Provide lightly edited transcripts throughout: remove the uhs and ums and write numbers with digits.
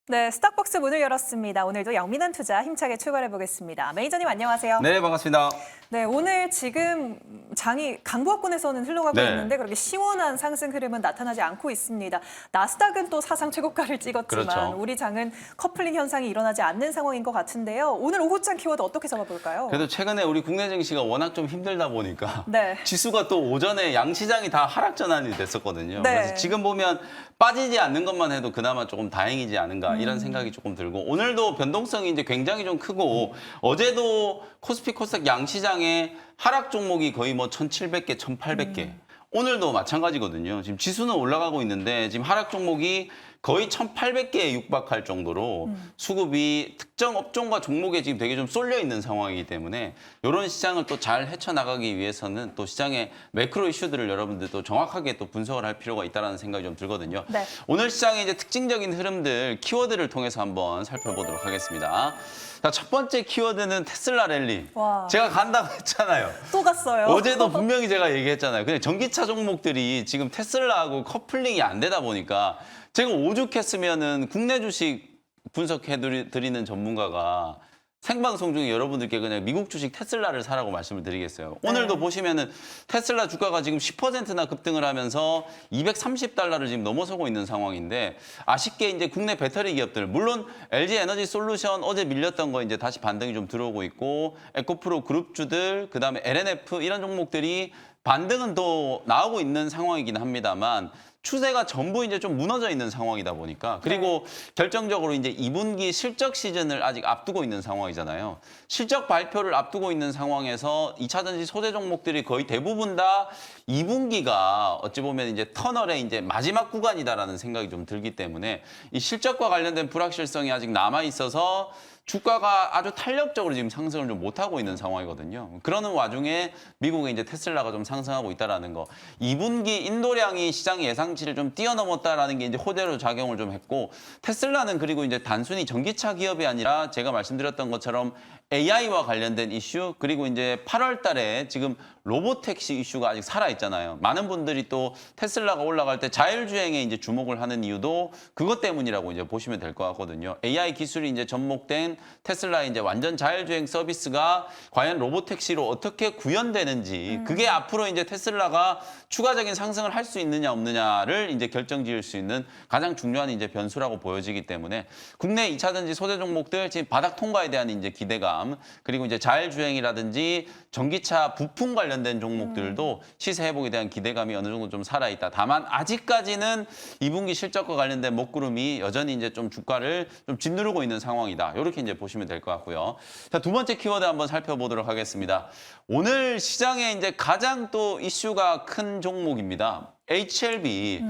네, 스탁벅스 문을 열었습니다. 오늘도 영민한 투자 힘차게 출발해 보겠습니다. 매니저님 안녕하세요. 네, 반갑습니다. 네, 오늘 지금 장이 강보합권에서는 흘러가고 네. 있는데 그렇게 시원한 상승 흐름은 나타나지 않고 있습니다. 나스닥은 또 사상 최고가를 찍었지만 그렇죠. 우리 장은 커플링 현상이 일어나지 않는 상황인 것 같은데요. 오늘 오후장 키워드 어떻게 잡아볼까요? 그래도 최근에 우리 국내 증시가 워낙 좀 힘들다 보니까 네. 지수가 또 오전에 양시장이 다 하락 전환이 됐었거든요. 네. 그래서 지금 보면 빠지지 않는 것만 해도 그나마 조금 다행이지 않은가 이런 생각이 조금 들고 오늘도 변동성이 이제 굉장히 좀 크고 어제도 코스피 코스닥 양시장에 하락 종목이 거의 뭐 1,700개, 1,800개. 오늘도 마찬가지거든요. 지금 지수는 올라가고 있는데 지금 하락 종목이 거의 1,800개에 육박할 정도로 수급이 특정 업종과 종목에 지금 되게 좀 쏠려 있는 상황이기 때문에 이런 시장을 또 잘 헤쳐나가기 위해서는 또 시장의 매크로 이슈들을 여러분들 또 정확하게 또 분석을 할 필요가 있다는 생각이 좀 들거든요. 네. 오늘 시장의 이제 특징적인 흐름들, 키워드를 통해서 한번 살펴보도록 하겠습니다. 자, 첫 번째 키워드는 테슬라 랠리. 와. 제가 간다고 했잖아요. 또 갔어요. 어제도 분명히 제가 얘기했잖아요. 근데 전기차 종목들이 지금 테슬라하고 커플링이 안 되다 보니까 제가 오죽했으면은 국내 주식 분석해 드리는 전문가가 생방송 중에 여러분들께 그냥 미국 주식 테슬라를 사라고 말씀을 드리겠어요. 오늘도 보시면은 테슬라 주가가 지금 10%나 급등을 하면서 230달러를 지금 넘어서고 있는 상황인데 아쉽게 이제 국내 배터리 기업들 물론 LG 에너지 솔루션 어제 밀렸던 거 이제 다시 반등이 좀 들어오고 있고 에코프로 그룹주들 그다음에 LNF 이런 종목들이 반등은 또 나오고 있는 상황이긴 합니다만 추세가 전부 이제 좀 무너져 있는 상황이다 보니까 그리고 결정적으로 이제 2분기 실적 시즌을 아직 앞두고 있는 상황이잖아요. 실적 발표를 앞두고 있는 상황에서 2차 전지 소재 종목들이 거의 대부분 다 2분기가 어찌 보면 이제 터널의 이제 마지막 구간이다라는 생각이 좀 들기 때문에 이 실적과 관련된 불확실성이 아직 남아 있어서 주가가 아주 탄력적으로 지금 상승을 좀 못하고 있는 상황이거든요. 그러는 와중에 미국의 이제 테슬라가 좀 상승하고 있다라는 거. 2분기 인도량이 시장 예상치를 좀 뛰어넘었다라는 게 이제 호재로 작용을 좀 했고 테슬라는 그리고 이제 단순히 전기차 기업이 아니라 제가 말씀드렸던 것처럼 AI와 관련된 이슈 그리고 이제 8월 달에 지금 로보택시 이슈가 아직 살아있잖아요. 많은 분들이 또 테슬라가 올라갈 때 자율주행에 이제 주목을 하는 이유도 그것 때문이라고 이제 보시면 될 것 같거든요. AI 기술이 이제 접목된 테슬라의 이제 완전 자율주행 서비스가 과연 로보택시로 어떻게 구현되는지 그게 앞으로 이제 테슬라가 추가적인 상승을 할 수 있느냐 없느냐를 이제 결정지을 수 있는 가장 중요한 이제 변수라고 보여지기 때문에 국내 2차 전지 소재 종목들 지금 바닥 통과에 대한 이제 기대감 그리고 이제 자율주행이라든지 전기차 부품 관련된 종목들도 시세 회복에 대한 기대감이 어느 정도 좀 살아있다. 다만 아직까지는 2분기 실적과 관련된 먹구름이 여전히 이제 좀 주가를 좀 짓누르고 있는 상황이다. 이렇게 이제 보시면 될 것 같고요. 자, 두 번째 키워드 한번 살펴보도록 하겠습니다. 오늘 시장에 이제 가장 또 이슈가 큰 종목입니다. HLB.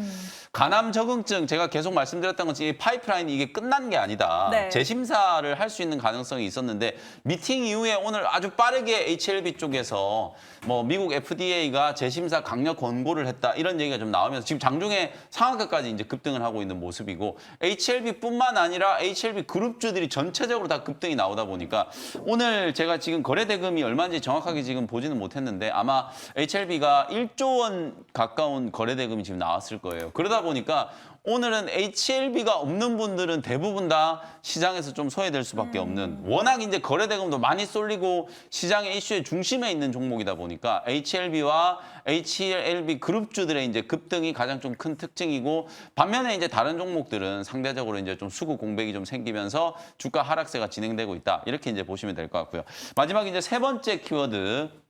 간암 적응증 제가 계속 말씀드렸던 것이 파이프라인이 이게 끝난 게 아니다. 네. 재심사를 할 수 있는 가능성이 있었는데 미팅 이후에 오늘 아주 빠르게 HLB 쪽에서 뭐 미국 FDA가 재심사 강력 권고를 했다 이런 얘기가 좀 나오면서 지금 장중에 상한가까지 이제 급등을 하고 있는 모습이고 HLB뿐만 아니라 HLB 그룹주들이 전체적으로 다 급등이 나오다 보니까 오늘 제가 지금 거래 대금이 얼마인지 정확하게 지금 보지는 못했는데 아마 HLB가 1조 원 가까운 거래 대금이 지금 나왔을 거예요. 그러다 보니까 오늘은 HLB가 없는 분들은 대부분 다 시장에서 좀 소외될 수밖에 없는 워낙 이제 거래 대금도 많이 쏠리고 시장의 이슈의 중심에 있는 종목이다 보니까 HLB와 HLB 그룹주들의 이제 급등이 가장 좀 큰 특징이고 반면에 이제 다른 종목들은 상대적으로 이제 좀 수급 공백이 좀 생기면서 주가 하락세가 진행되고 있다. 이렇게 이제 보시면 될 것 같고요. 마지막 이제 세 번째 키워드.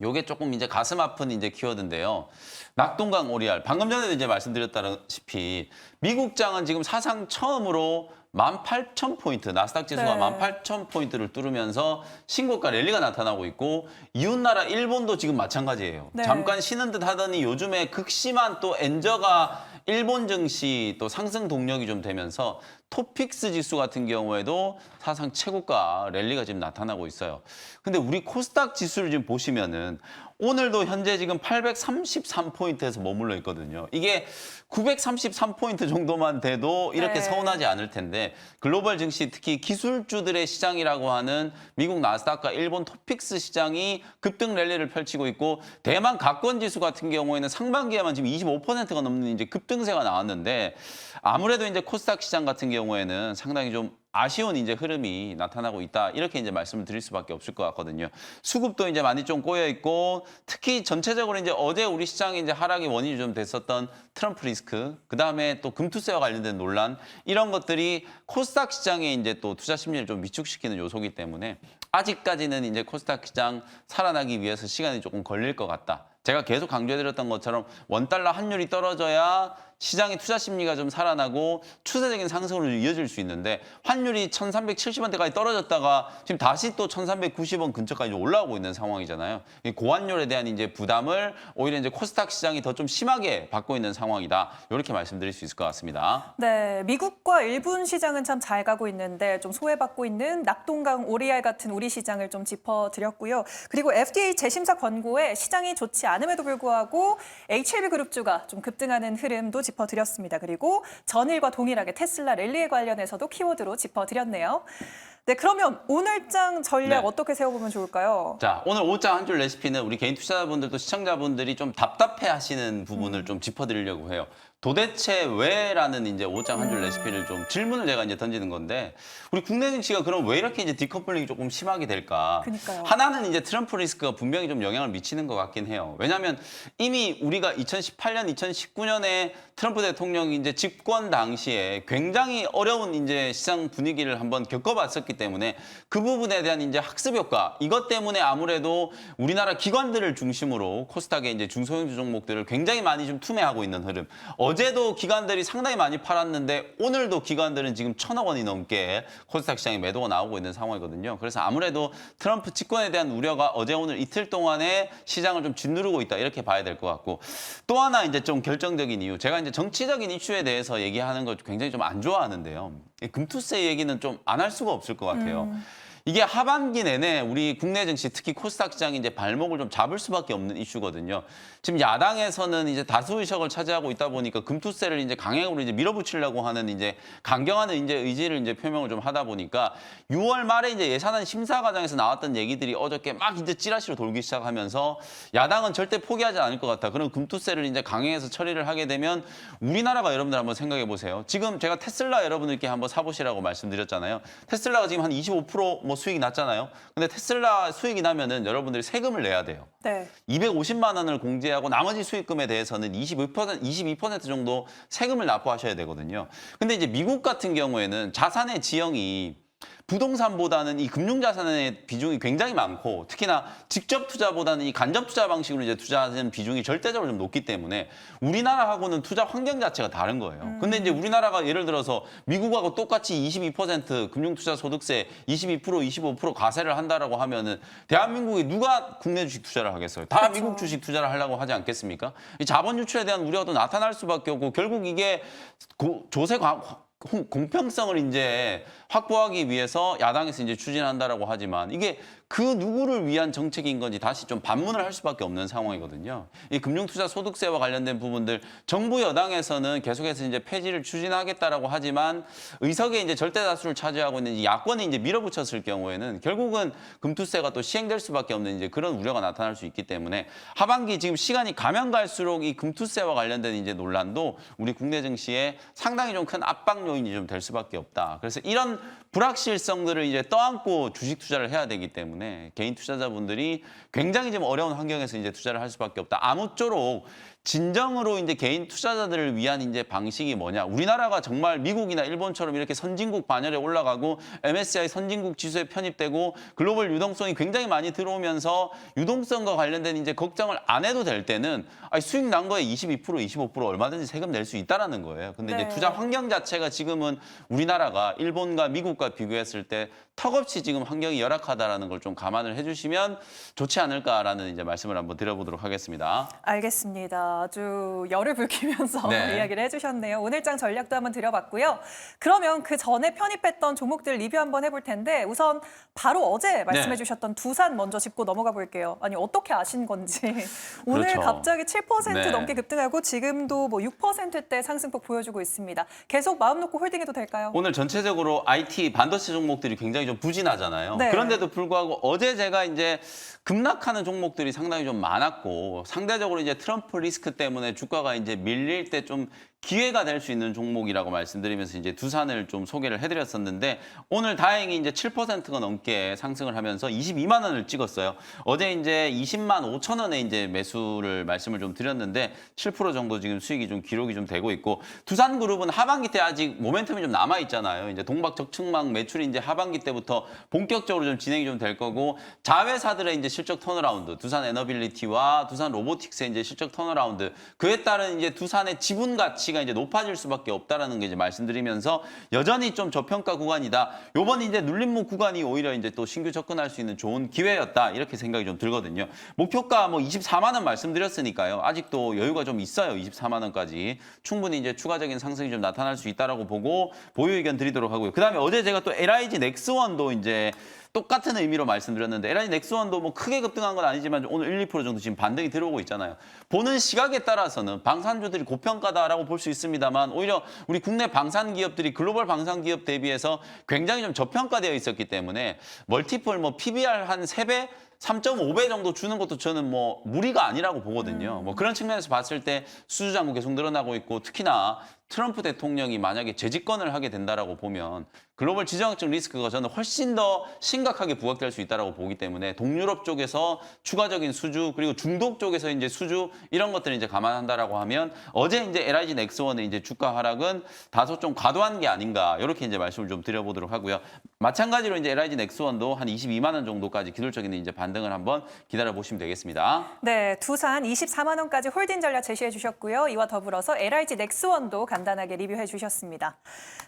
요게 조금 이제 가슴 아픈 이제 키워드인데요. 낙동강 오리알. 방금 전에도 이제 말씀드렸다시피 미국장은 지금 사상 처음으로 18,000포인트, 나스닥 지수가 네. 18,000포인트를 뚫으면서 신고가 랠리가 나타나고 있고 이웃나라 일본도 지금 마찬가지예요. 네. 잠깐 쉬는 듯 하더니 요즘에 극심한 또 엔저가 일본 증시 또 상승 동력이 좀 되면서 토픽스 지수 같은 경우에도 사상 최고가 랠리가 지금 나타나고 있어요. 근데 우리 코스닥 지수를 지금 보시면은 오늘도 현재 지금 833포인트에서 머물러 있거든요. 이게 933포인트 정도만 돼도 이렇게 네. 서운하지 않을 텐데 글로벌 증시 특히 기술주들의 시장이라고 하는 미국 나스닥과 일본 토픽스 시장이 급등 랠리를 펼치고 있고 대만 가권 지수 같은 경우에는 상반기에만 지금 25%가 넘는 이제 급등세가 나왔는데 아무래도 이제 코스닥 시장 같은 경우에는 상당히 좀 아쉬운 이제 흐름이 나타나고 있다. 이렇게 이제 말씀을 드릴 수밖에 없을 것 같거든요. 수급도 이제 많이 좀 꼬여 있고 특히 전체적으로 이제 어제 우리 시장이 이제 하락의 원인이 좀 됐었던 트럼프 리스크, 그다음에 또 금투세와 관련된 논란 이런 것들이 코스닥 시장에 이제 또 투자 심리를 좀 위축시키는 요소이기 때문에 아직까지는 이제 코스닥 시장 살아나기 위해서 시간이 조금 걸릴 것 같다. 제가 계속 강조해드렸던 것처럼 원달러 환율이 떨어져야 시장의 투자 심리가 좀 살아나고 추세적인 상승으로 이어질 수 있는데 환율이 1,370원대까지 떨어졌다가 지금 다시 또 1,390원 근처까지 올라오고 있는 상황이잖아요. 이 고환율에 대한 이제 부담을 오히려 이제 코스닥 시장이 더 좀 심하게 받고 있는 상황이다. 이렇게 말씀드릴 수 있을 것 같습니다. 네, 미국과 일본 시장은 참 잘 가고 있는데 좀 소외받고 있는 낙동강 오리알 같은 우리 시장을 좀 짚어드렸고요. 그리고 FDA 재심사 권고에 시장이 좋지 않음에도 불구하고 HLB 그룹주가 좀 급등하는 흐름도 짚어드렸습니다. 그리고 전일과 동일하게 테슬라 랠리에 관련해서도 키워드로 짚어드렸네요. 네, 그러면 오늘장 전략 네. 어떻게 세워보면 좋을까요? 자, 오늘 5장 한 줄 레시피는 우리 개인 투자자분들도 시청자분들이 좀 답답해 하시는 부분을 좀 짚어드리려고 해요. 도대체 왜라는 이제 5장 한 줄 레시피를 좀 질문을 제가 이제 던지는 건데 우리 국내 증시가 그럼 왜 이렇게 이제 디커플링이 조금 심하게 될까? 그러니까요. 하나는 이제 트럼프 리스크가 분명히 좀 영향을 미치는 것 같긴 해요. 왜냐하면 이미 우리가 2018년, 2019년에 트럼프 대통령이 이제 집권 당시에 굉장히 어려운 이제 시장 분위기를 한번 겪어봤었기 때문에 그 부분에 대한 이제 학습 효과 이것 때문에 아무래도 우리나라 기관들을 중심으로 코스닥의 이제 중소형주 종목들을 굉장히 많이 좀 투매하고 있는 흐름. 어제도 기관들이 상당히 많이 팔았는데 오늘도 기관들은 지금 1,000억 원이 넘게 코스닥 시장에 매도가 나오고 있는 상황이거든요. 그래서 아무래도 트럼프 집권에 대한 우려가 어제 오늘 이틀 동안에 시장을 좀 짓누르고 있다 이렇게 봐야 될 것 같고 또 하나 이제 좀 결정적인 이유 제가 이제 정치적인 이슈에 대해서 얘기하는 거 굉장히 좀 안 좋아하는데요. 이 금투세 얘기는 좀 안 할 수가 없을 것 같아요. 이게 하반기 내내 우리 국내 증시 특히 코스닥 시장이 이제 발목을 좀 잡을 수밖에 없는 이슈거든요. 지금 야당에서는 이제 다수 의석을 차지하고 있다 보니까 금투세를 이제 강행으로 이제 밀어붙이려고 하는 이제 강경하는 이제 의지를 이제 표명을 좀 하다 보니까 6월 말에 이제 예산안 심사 과정에서 나왔던 얘기들이 어저께 막 이제 찌라시로 돌기 시작하면서 야당은 절대 포기하지 않을 것 같다. 그럼 금투세를 이제 강행해서 처리를 하게 되면 우리나라가 여러분들 한번 생각해 보세요. 지금 제가 테슬라 여러분들께 한번 사보시라고 말씀드렸잖아요. 테슬라가 지금 한 25% 수익이 났잖아요. 근데 테슬라 수익이 나면은 여러분들이 세금을 내야 돼요. 네. 250만 원을 공제하고 나머지 수익금에 대해서는 22% 정도 세금을 납부하셔야 되거든요. 근데 이제 미국 같은 경우에는 자산의 지형이 부동산보다는 이 금융자산의 비중이 굉장히 많고 특히나 직접 투자보다는 이 간접 투자 방식으로 이제 투자하는 비중이 절대적으로 좀 높기 때문에 우리나라하고는 투자 환경 자체가 다른 거예요. 근데 이제 우리나라가 예를 들어서 미국하고 똑같이 22% 금융투자 소득세 22% 25% 과세를 한다라고 하면은 대한민국에 누가 국내 주식 투자를 하겠어요? 다 그렇죠. 미국 주식 투자를 하려고 하지 않겠습니까? 이 자본 유출에 대한 우려가 또 나타날 수밖에 없고 결국 이게 공평성을 이제 확보하기 위해서 야당에서 이제 추진한다라고 하지만 이게 그 누구를 위한 정책인 건지 다시 좀 반문을 할 수밖에 없는 상황이거든요. 이 금융투자 소득세와 관련된 부분들 정부 여당에서는 계속해서 이제 폐지를 추진하겠다라고 하지만 의석에 이제 절대 다수를 차지하고 있는 이 야권이 이제 밀어붙였을 경우에는 결국은 금투세가 또 시행될 수밖에 없는 이제 그런 우려가 나타날 수 있기 때문에 하반기 지금 시간이 가면 갈수록 이 금투세와 관련된 이제 논란도 우리 국내 증시에 상당히 좀 큰 압박 요인이 좀 될 수밖에 없다. 그래서 이런 불확실성들을 이제 떠안고 주식 투자를 해야 되기 때문에 개인 투자자분들이 굉장히 좀 어려운 환경에서 이제 투자를 할 수밖에 없다. 아무쪼록 진정으로 이제 개인 투자자들을 위한 이제 방식이 뭐냐? 우리나라가 정말 미국이나 일본처럼 이렇게 선진국 반열에 올라가고 MSCI 선진국 지수에 편입되고 글로벌 유동성이 굉장히 많이 들어오면서 유동성과 관련된 이제 걱정을 안 해도 될 때는 수익 난 거에 22%, 25% 얼마든지 세금 낼 수 있다라는 거예요. 근데 네. 이제 투자 환경 자체가 지금은 우리나라가 일본과 미국과 비교했을 때 턱없이 지금 환경이 열악하다라는 걸 좀 감안을 해주시면 좋지 않을까라는 이제 말씀을 한번 드려보도록 하겠습니다. 알겠습니다. 아주 열을 불키면서 네. 이야기를 해주셨네요. 오늘장 전략도 한번 드려봤고요. 그러면 그 전에 편입했던 종목들 리뷰 한번 해볼 텐데 우선 바로 어제 말씀해주셨던 두산 먼저 짚고 넘어가 볼게요. 아니 어떻게 아신 건지 오늘 그렇죠. 갑자기 7% 네. 넘게 급등하고 지금도 뭐 6%대 상승폭 보여주고 있습니다. 계속 마음 놓고 홀딩해도 될까요? 오늘 전체적으로 IT 반도체 종목들이 굉장히 좀 부진하잖아요. 네. 그런데도 불구하고 어제 제가 이제 급락하는 종목들이 상당히 좀 많았고 상대적으로 이제 트럼프 리스크 때문에 주가가 이제 밀릴 때 좀 기회가 될 수 있는 종목이라고 말씀드리면서 이제 두산을 좀 소개를 해드렸었는데 오늘 다행히 이제 7%가 넘게 상승을 하면서 22만 원을 찍었어요. 어제 이제 20만 5천 원에 이제 매수를 말씀을 좀 드렸는데 7% 정도 지금 수익이 좀 기록이 좀 되고 있고 두산그룹은 하반기 때 아직 모멘텀이 좀 남아 있잖아요. 이제 동박적층망 매출이 이제 하반기 때부터 본격적으로 좀 진행이 좀 될 거고 자회사들의 이제 실적 턴어라운드, 두산 에너빌리티와 두산 로보틱스의 이제 실적 턴어라운드 그에 따른 이제 두산의 지분 가치가 이제 높아질 수밖에 없다라는 게 이제 말씀드리면서 여전히 좀 저평가 구간이다. 요번 이제 눌림목 구간이 오히려 이제 또 신규 접근할 수 있는 좋은 기회였다. 이렇게 생각이 좀 들거든요. 목표가 뭐 24만 원 말씀드렸으니까요. 아직도 여유가 좀 있어요. 24만 원까지. 충분히 이제 추가적인 상승이 좀 나타날 수 있다라고 보고 보유 의견 드리도록 하고요. 그다음에 어제 제가 또 LIG 넥스원도 이제 똑같은 의미로 말씀드렸는데 LIG 넥스원도 뭐 크게 급등한 건 아니지만 오늘 1, 2% 정도 지금 반등이 들어오고 있잖아요. 보는 시각에 따라서는 방산주들이 고평가다라고 볼 수 있습니다만 오히려 우리 국내 방산 기업들이 글로벌 방산 기업 대비해서 굉장히 좀 저평가되어 있었기 때문에 멀티플 뭐 PBR 한 3배 3.5배 정도 주는 것도 저는 뭐 무리가 아니라고 보거든요. 뭐 그런 측면에서 봤을 때 수주 잔고 계속 늘어나고 있고 특히나 트럼프 대통령이 만약에 재집권을 하게 된다라고 보면 글로벌 지정학적 리스크가 저는 훨씬 더 심각하게 부각될 수 있다라고 보기 때문에 동유럽 쪽에서 추가적인 수주 그리고 중동 쪽에서 이제 수주 이런 것들을 이제 감안한다라고 하면 어제 이제 LIG 넥스원의 이제 주가 하락은 다소 좀 과도한 게 아닌가 이렇게 이제 말씀을 좀 드려보도록 하고요. 마찬가지로 이제 LIG 넥스원도 한 22만 원 정도까지 기술적인 이제 반등을 한번 기다려 보시면 되겠습니다. 네, 두산 24만 원까지 홀딩 전략 제시해 주셨고요. 이와 더불어서 LIG 넥스원도 간단하게 리뷰해 주셨습니다.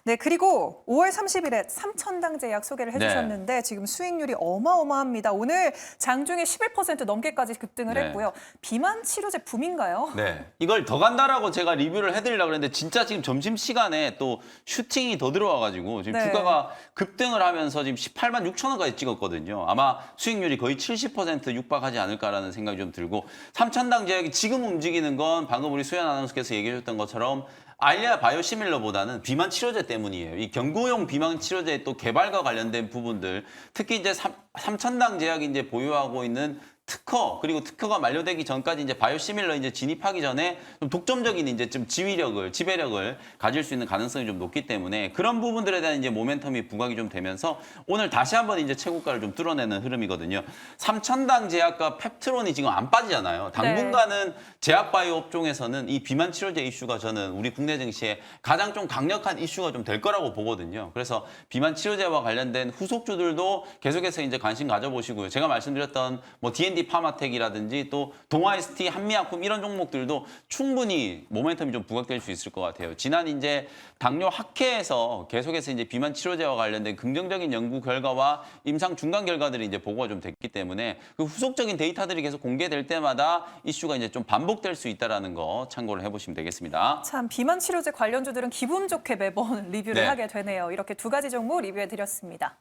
네, 그리고 5월 30일에 삼천당 제약 소개를 해주셨는데 지금 수익률이 어마어마합니다. 오늘 장중에 11% 넘게까지 급등을 네. 했고요. 비만 치료제 붐인가요? 네. 이걸 더 간다라고 제가 리뷰를 해드리려고 했는데 진짜 지금 점심시간에 또 슈팅이 더 들어와가지고 지금 네. 주가가 급등을 하면서 지금 18만 6천 원까지 찍었거든요. 아마 수익률이 거의 70% 육박하지 않을까라는 생각이 좀 들고 삼천당 제약이 지금 움직이는 건 방금 우리 수연 아나운서께서 얘기해 줬던 것처럼 알리아 바이오시밀러보다는 비만 치료제 때문이에요. 이 경구용 비만 치료제의 또 개발과 관련된 부분들, 특히 이제 삼천당 제약이 이제 보유하고 있는 특허 그리고 특허가 만료되기 전까지 이제 바이오시밀러 이제 진입하기 전에 좀 독점적인 이제 좀 지배력을 가질 수 있는 가능성이 좀 높기 때문에 그런 부분들에 대한 이제 모멘텀이 부각이 좀 되면서 오늘 다시 한번 이제 최고가를 좀 뚫어내는 흐름이거든요. 삼천당 제약과 펩트론이 지금 안 빠지잖아요. 당분간은 제약 바이오 업종에서는 이 비만 치료제 이슈가 저는 우리 국내 증시에 가장 좀 강력한 이슈가 좀 될 거라고 보거든요. 그래서 비만 치료제와 관련된 후속주들도 계속해서 이제 관심 가져보시고요. 제가 말씀드렸던 뭐 D&D 파마텍이라든지 또 동아ST, 한미약품 이런 종목들도 충분히 모멘텀이 좀 부각될 수 있을 것 같아요. 지난 이제 당뇨 학회에서 계속해서 이제 비만 치료제와 관련된 긍정적인 연구 결과와 임상 중간 결과들이 이제 보고가 좀 됐기 때문에 그 후속적인 데이터들이 계속 공개될 때마다 이슈가 이제 좀 반복될 수 있다라는 거 참고를 해보시면 되겠습니다. 참 비만 치료제 관련주들은 기분 좋게 매번 리뷰를 네. 하게 되네요. 이렇게 두 가지 종목 리뷰해 드렸습니다.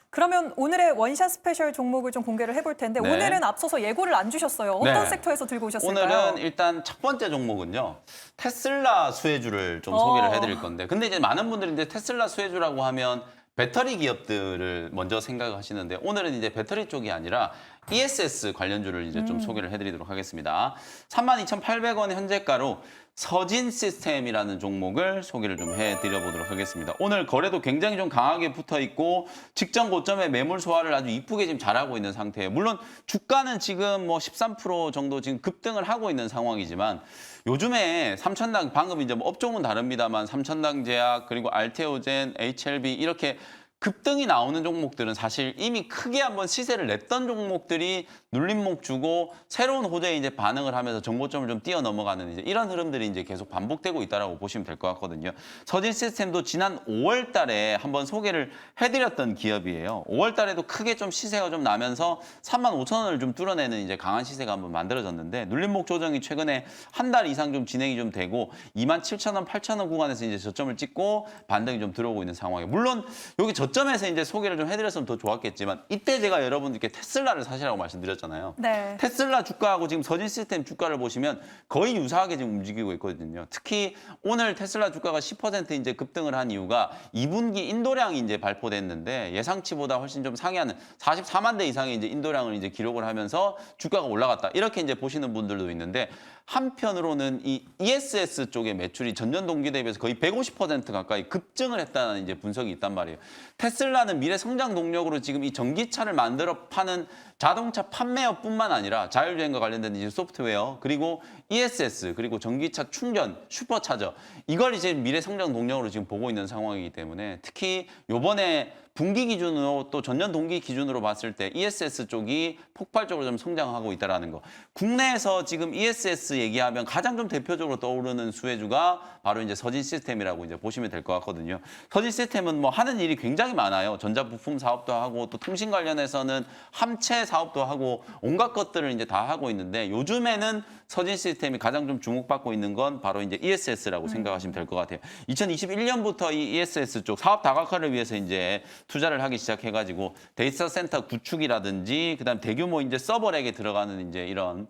그러면 오늘의 원샷 스페셜 종목을 좀 공개를 해볼 텐데 네. 오늘은 앞서서 예고를 안 주셨어요. 어떤 네. 섹터에서 들고 오셨을까요? 오늘은 일단 첫 번째 종목은요. 테슬라 수혜주를 좀 소개를 해드릴 건데 근데 이제 많은 분들이 이제 테슬라 수혜주라고 하면 배터리 기업들을 먼저 생각하시는데 오늘은 이제 배터리 쪽이 아니라 ESS 관련주를 이제 좀 소개를 해드리도록 하겠습니다. 32,800원 현재가로 서진 시스템이라는 종목을 소개를 좀 해드려보도록 하겠습니다. 오늘 거래도 굉장히 좀 강하게 붙어 있고 직전 고점에 매물 소화를 아주 이쁘게 지금 잘하고 있는 상태예요. 물론 주가는 지금 뭐 13% 정도 지금 급등을 하고 있는 상황이지만 요즘에 삼천당 방금 이제 뭐 업종은 다릅니다만 삼천당 제약 그리고 알테오젠, HLB 이렇게 급등이 나오는 종목들은 사실 이미 크게 한번 시세를 냈던 종목들이 눌림목 주고 새로운 호재에 이제 반응을 하면서 정고점을 좀 뛰어 넘어가는 이제 이런 흐름들이 이제 계속 반복되고 있다라고 보시면 될 것 같거든요. 서진 시스템도 지난 5월 달에 한번 소개를 해드렸던 기업이에요. 5월 달에도 크게 좀 시세가 좀 나면서 35,000원을 좀 뚫어내는 이제 강한 시세가 한번 만들어졌는데 눌림목 조정이 최근에 한 달 이상 좀 진행이 좀 되고 27,000원, 8,000원 구간에서 이제 저점을 찍고 반등이 좀 들어오고 있는 상황이에요. 물론 여기 저점에서 이제 소개를 좀 해드렸으면 더 좋았겠지만 이때 제가 여러분들께 테슬라를 사시라고 말씀드렸잖아요. 네. 테슬라 주가하고 지금 서진 시스템 주가를 보시면 거의 유사하게 지금 움직이고 있거든요. 특히 오늘 테슬라 주가가 10% 이제 급등을 한 이유가 2분기 인도량이 이제 발표됐는데 예상치보다 훨씬 좀 상회하는 44만 대 이상의 이제 인도량을 이제 기록을 하면서 주가가 올라갔다. 이렇게 이제 보시는 분들도 있는데 한편으로는 이 ESS 쪽의 매출이 전년 동기 대비해서 거의 150% 가까이 급증을 했다는 이제 분석이 있단 말이에요. 테슬라는 미래 성장 동력으로 지금 이 전기차를 만들어 파는 자동차 판매업뿐만 아니라 자율주행과 관련된 이제 소프트웨어 그리고 ESS 그리고 전기차 충전 슈퍼차저 이걸 이제 미래 성장 동력으로 지금 보고 있는 상황이기 때문에 특히 요번에 분기 기준으로 또 전년 동기 기준으로 봤을 때 ESS 쪽이 폭발적으로 좀 성장하고 있다는 거. 국내에서 지금 ESS 얘기하면 가장 좀 대표적으로 떠오르는 수혜주가 바로 이제 서진 시스템이라고 이제 보시면 될 것 같거든요. 서진 시스템은 뭐 하는 일이 굉장히 많아요. 전자부품 사업도 하고 또 통신 관련해서는 함체 사업도 하고 온갖 것들을 이제 다 하고 있는데 요즘에는 서진 시스템이 가장 좀 주목받고 있는 건 바로 이제 ESS라고 생각하시면 될 것 같아요. 2021년부터 이 ESS 쪽 사업 다각화를 위해서 이제 투자를 하기 시작해가지고 데이터 센터 구축이라든지 그다음 대규모 이제 서버렉에 들어가는 이제 이런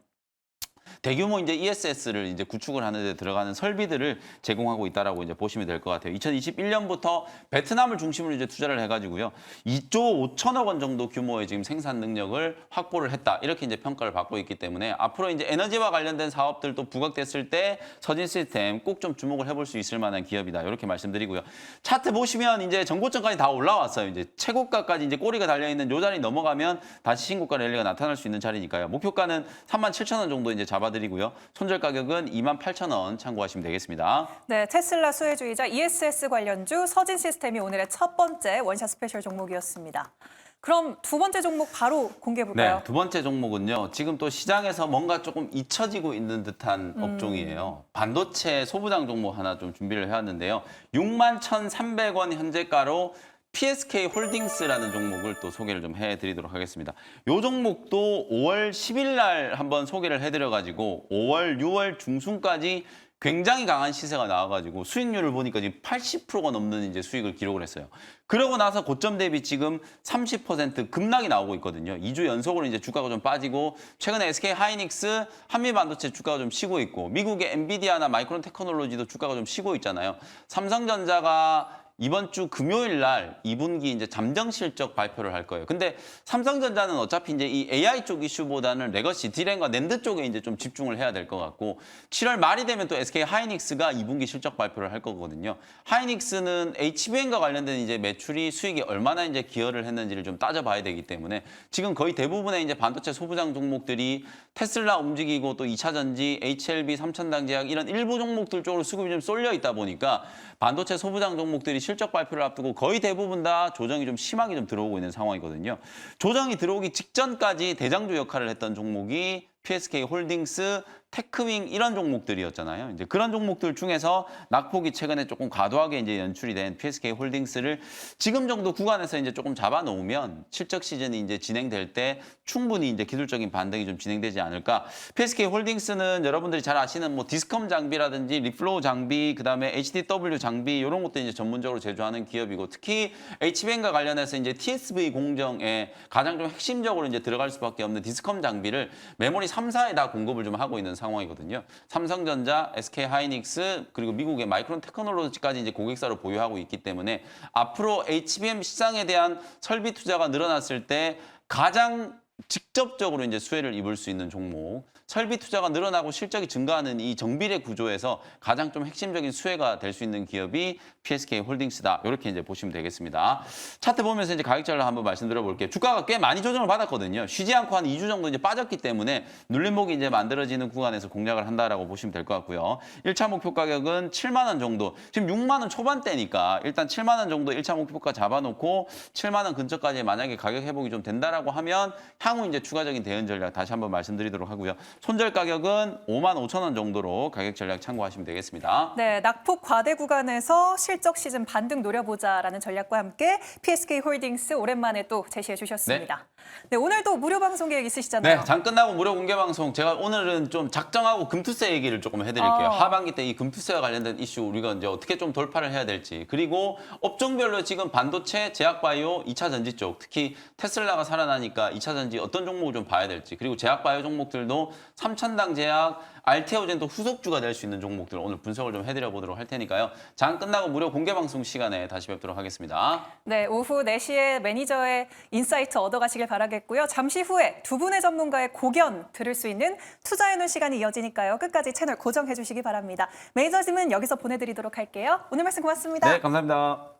대규모 이제 ESS를 이제 구축을 하는 데 들어가는 설비들을 제공하고 있다라고 이제 보시면 될 것 같아요. 2021년부터 베트남을 중심으로 이제 투자를 해가지고요. 2조 5천억 원 정도 규모의 지금 생산 능력을 확보를 했다. 이렇게 이제 평가를 받고 있기 때문에 앞으로 이제 에너지와 관련된 사업들도 부각됐을 때 서진 시스템 꼭 좀 주목을 해볼 수 있을 만한 기업이다. 이렇게 말씀드리고요. 차트 보시면 이제 전고점까지 다 올라왔어요. 이제 최고가까지 이제 꼬리가 달려 있는 요 자리 넘어가면 다시 신고가 랠리가 나타날 수 있는 자리니까요. 목표가는 37,000원 정도 이제 잡아드리고요. 손절 가격은 28,000원 참고하시면 되겠습니다. 네, 테슬라 수혜주이자 ESS 관련주 서진 시스템이 오늘의 첫 번째 원샷 스페셜 종목이었습니다. 그럼 두 번째 종목 바로 공개해볼까요? 네, 두 번째 종목은요. 지금 또 시장에서 뭔가 조금 잊혀지고 있는 듯한 업종이에요. 반도체 소부장 종목 하나 좀 준비를 해왔는데요. 61,300원 현재가로 PSK 홀딩스라는 종목을 또 소개를 좀 해드리도록 하겠습니다. 이 종목도 5월 10일 날 한번 소개를 해드려가지고 5월, 6월 중순까지 굉장히 강한 시세가 나와가지고 수익률을 보니까 지금 80%가 넘는 이제 수익을 기록을 했어요. 그러고 나서 고점 대비 지금 30% 급락이 나오고 있거든요. 2주 연속으로 이제 주가가 좀 빠지고 최근에 SK 하이닉스, 한미 반도체 주가가 좀 쉬고 있고 미국의 엔비디아나 마이크론 테크놀로지도 주가가 좀 쉬고 있잖아요. 삼성전자가 이번 주 금요일 날 2분기 이제 잠정 실적 발표를 할 거예요. 근데 삼성전자는 어차피 이제 이 AI 쪽 이슈보다는 레거시, 디램과 낸드 쪽에 이제 좀 집중을 해야 될 것 같고 7월 말이 되면 또 SK 하이닉스가 2분기 실적 발표를 할 거거든요. 하이닉스는 HBM과 관련된 이제 매출이 수익이 얼마나 이제 기여를 했는지를 좀 따져봐야 되기 때문에 지금 거의 대부분의 이제 반도체 소부장 종목들이 테슬라 움직이고 또 2차 전지, HLB, 삼천당제약 이런 일부 종목들 쪽으로 수급이 좀 쏠려 있다 보니까 반도체 소부장 종목들이 실적 발표를 앞두고 거의 대부분 다 조정이 좀 심하게 좀 들어오고 있는 상황이거든요. 조정이 들어오기 직전까지 대장주 역할을 했던 종목이 PSK 홀딩스, 테크윙 이런 종목들이었잖아요. 이제 그런 종목들 중에서 낙폭이 최근에 조금 과도하게 이제 연출이 된 PSK 홀딩스를 지금 정도 구간에서 이제 조금 잡아 놓으면 실적 시즌이 이제 진행될 때 충분히 이제 기술적인 반등이 좀 진행되지 않을까. PSK 홀딩스는 여러분들이 잘 아시는 뭐 디스컴 장비라든지 리플로우 장비, 그다음에 HDW 장비 이런 것도 이제 전문적으로 제조하는 기업이고 특히 HBM과 관련해서 이제 TSV 공정에 가장 좀 핵심적으로 이제 들어갈 수밖에 없는 디스컴 장비를 메모리 3사에 다 공급을 좀 하고 있는 상황이거든요. 삼성전자, SK 하이닉스 그리고 미국의 마이크론 테크놀로지까지 이제 고객사로 보유하고 있기 때문에 앞으로 HBM 시장에 대한 설비 투자가 늘어났을 때 가장 직접적으로 이제 수혜를 입을 수 있는 종목. 설비 투자가 늘어나고 실적이 증가하는 이 정비례 구조에서 가장 좀 핵심적인 수혜가 될 수 있는 기업이 PSK 홀딩스다. 이렇게 이제 보시면 되겠습니다. 차트 보면서 이제 가격 전략 한번 말씀드려 볼게요. 주가가 꽤 많이 조정을 받았거든요. 쉬지 않고 한 2주 정도 이제 빠졌기 때문에 눌림목이 이제 만들어지는 구간에서 공략을 한다라고 보시면 될 것 같고요. 1차 목표 가격은 7만 원 정도. 지금 6만 원 초반대니까 일단 7만 원 정도 1차 목표가 잡아놓고 7만 원 근처까지 만약에 가격 회복이 좀 된다라고 하면 향후 이제 추가적인 대응 전략 다시 한번 말씀드리도록 하고요. 손절 가격은 5만 5천 원 정도로 가격 전략 참고하시면 되겠습니다. 네, 낙폭 과대 구간에서 실적 시즌 반등 노려보자라는 전략과 함께 PSK 홀딩스 오랜만에 또 제시해 주셨습니다. 네, 오늘도 무료 방송 계획 있으시잖아요. 네, 장 끝나고 무료 공개 방송 제가 오늘은 좀 작정하고 금투세 얘기를 조금 해드릴게요. 하반기 때 이 금투세와 관련된 이슈 우리가 이제 어떻게 좀 돌파를 해야 될지 그리고 업종별로 지금 반도체, 제약바이오, 2차 전지 쪽 특히 테슬라가 살아나니까 2차 전지 어떤 종목을 좀 봐야 될지 그리고 제약바이오 종목들도 삼천당 제약, 알테오젠도 후속주가 될 수 있는 종목들 오늘 분석을 좀 해드려 보도록 할 테니까요. 장 끝나고 무료 공개 방송 시간에 다시 뵙도록 하겠습니다. 네, 오후 4시에 매니저의 인사이트 얻어가시길 바라겠고요. 잠시 후에 두 분의 전문가의 고견 들을 수 있는 투자의 눈 시간이 이어지니까요. 끝까지 채널 고정해 주시기 바랍니다. 매니저님은 여기서 보내드리도록 할게요. 오늘 말씀 고맙습니다. 네, 감사합니다.